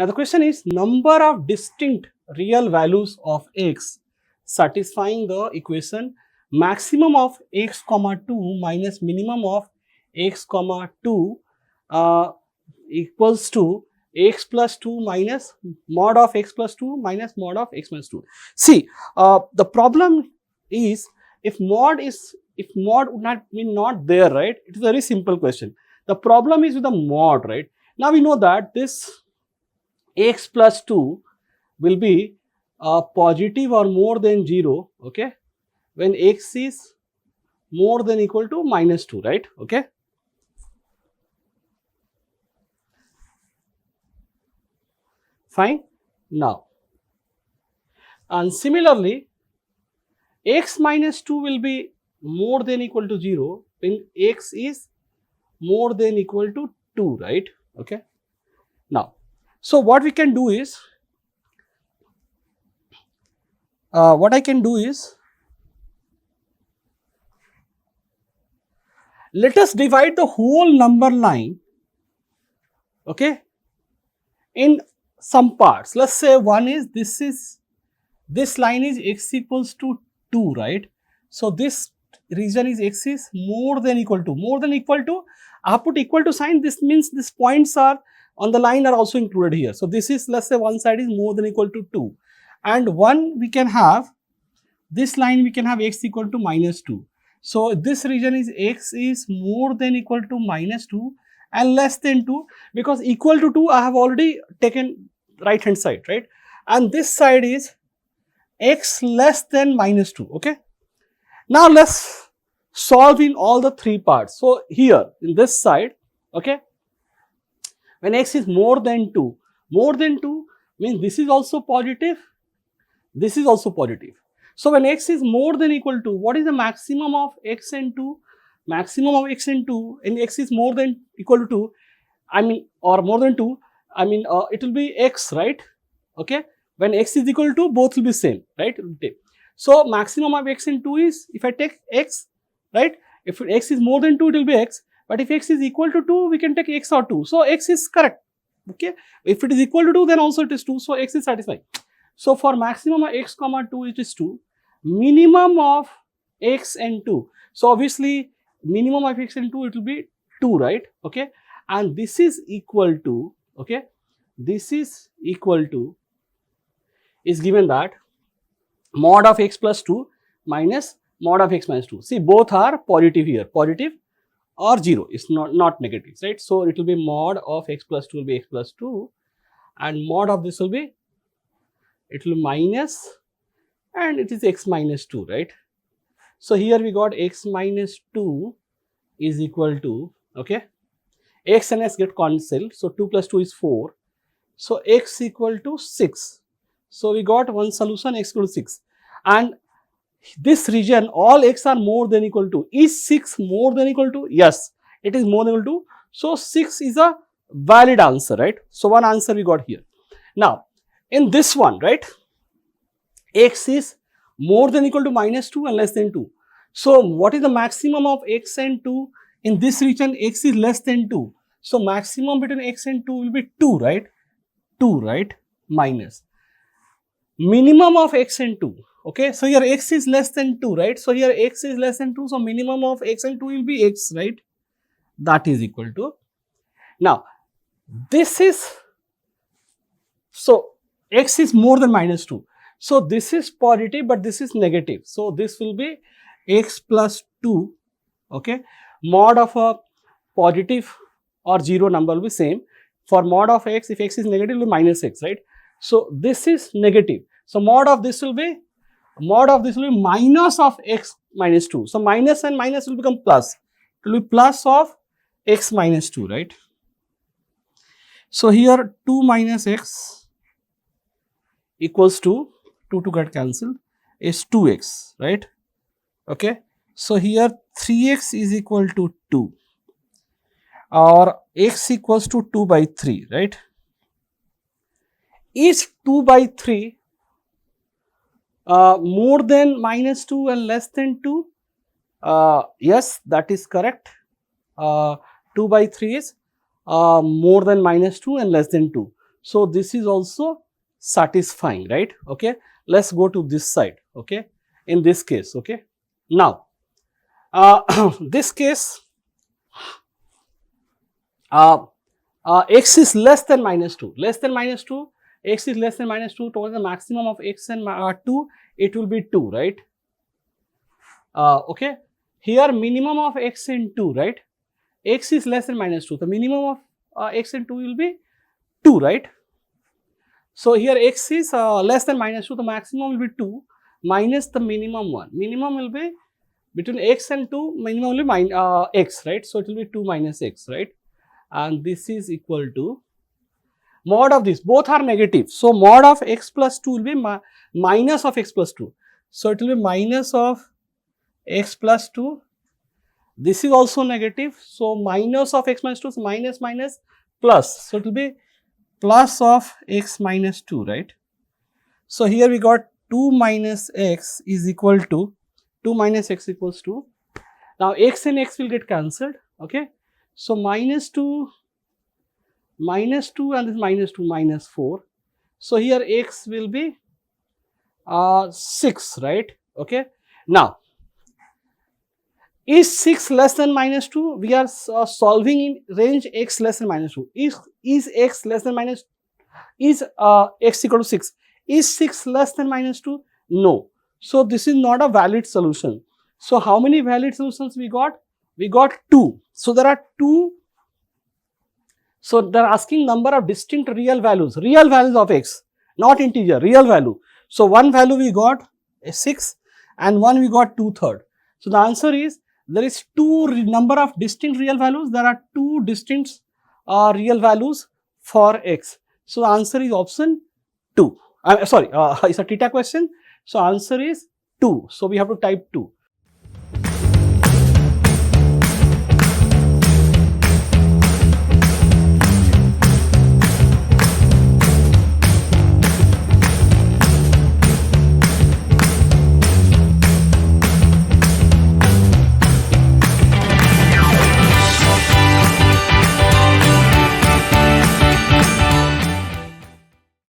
Now the question is number of distinct real values of x satisfying the equation maximum of x comma 2 minus minimum of x comma 2 equals to x plus 2 minus mod of x plus 2 minus mod of x minus 2. See, the problem is if mod would not mean not there, right? It is a very simple question. The problem is with the mod, right? Now we know that this x plus 2 will be positive or more than 0, okay, when x is more than equal to minus 2, right? Okay. Fine. Now, and similarly, x minus 2 will be more than equal to 0 when x is more than equal to 2, right? Okay. Now, so what we can do is, what I can do is, let us divide the whole number line, okay, in some parts. Let's say one is, this line is x equals to 2, right? So this region is x is more than equal to, I have put equal to sign. This means these points are on the line are also included here. So this is, let's say one side is more than equal to 2, and one we can have, this line we can have x equal to minus 2. So this region is x is more than equal to minus 2 and less than 2, because equal to 2 I have already taken right hand side, right? And this side is x less than minus 2, okay? Now let's solve in all the three parts. So here in this side, okay, when x is more than 2 means this is also positive, this is also positive. So when x is more than equal to, what is the maximum of x and 2? Maximum of x and 2, and x is more than equal to 2, I mean, or more than 2, I mean, it will be x, right? Okay, when x is equal to, both will be same, right? So maximum of x and 2 is, if I take x, right? If x is more than 2, it will be x, but if x is equal to 2, we can take x or 2. So x is correct, okay? If it is equal to 2, then also it is 2, so x is satisfying. So for maximum of x comma 2, it is 2, minimum of x and 2. So obviously minimum of x and 2, it will be 2, right? Okay, and this is equal to, okay, this is equal to, is given that mod of x plus 2 minus mod of x minus 2. See, both are positive here, positive or 0, it's not negative, right? So it will be mod of x plus 2 will be x plus 2, and mod of this will be, it will be minus, and it is x minus 2, right? So here we got x minus 2 is equal to, okay, x and s get cancelled, so 2 plus 2 is 4, so x equal to 6. So we got one solution, x equal to 6, and this region all x are more than equal to. Is 6 more than equal to? Yes, it is more than equal to, so 6 is a valid answer, right? So one answer we got here. Now in this one, right, x is more than equal to minus 2 and less than 2. So what is the maximum of x and 2? In this region, x is less than 2. So maximum between x and 2 will be 2, right? 2, right? Minus minimum of x and 2. Okay, so here x is less than 2, right? So here x is less than 2, so minimum of x and 2 will be x, right? That is equal to, now this is, so x is more than minus 2. So this is positive, but this is negative. So this will be x plus 2, okay? Mod of a positive or 0 number will be same. For mod of x, if x is negative, it will be minus x, right? So this is negative. So mod of this will be minus of x minus 2. So minus and minus will become plus. It will be plus of x minus 2, right? So here 2 minus x equals to 2 to get cancelled is 2x, right? Okay. So here 3x is equal to 2, or x equals to 2 by 3, right? Is 2 by 3 more than minus 2 and less than 2? Yes, that is correct. 2 by 3 is more than minus 2 and less than 2. So this is also satisfying, right? Okay, let's go to this side. Okay, in this case, okay, now this case, x is less than minus 2, less than minus 2, x is less than minus 2, towards the maximum of x and 2, it will be 2, right? Okay, here minimum of x in 2, right? X is less than minus 2, the minimum of x in 2 will be 2, right? So here x is less than minus 2, the maximum will be 2 minus the minimum one. Minimum will be between x and 2, minimum will be x, right? So it will be 2 minus x, right? And this is equal to mod of this, both are negative. So mod of x plus 2 will be minus of x plus 2. So it will be minus of x plus 2. This is also negative. So minus of x minus 2 is minus minus plus. So it will be plus of x minus 2, right? So here we got 2 minus x is equal to 2 minus x equals to, now x and x will get cancelled, okay? So minus 2 and this minus 2 minus 4. So here x will be 6, right? Okay. Now, is 6 less than minus 2? We are solving in range x less than minus 2. Is x less than minus, is x equal to 6? Is 6 less than minus 2? No. So this is not a valid solution. So how many valid solutions we got? We got 2. So there are 2. So they are asking number of distinct real values of x, not integer, real value. So one value we got 6 and one we got 2/3. So the answer is, there is number of distinct real values. There are 2 distinct real values for x. So the answer is option 2. Sorry, it's a theta question. So answer is 2. So we have to type 2.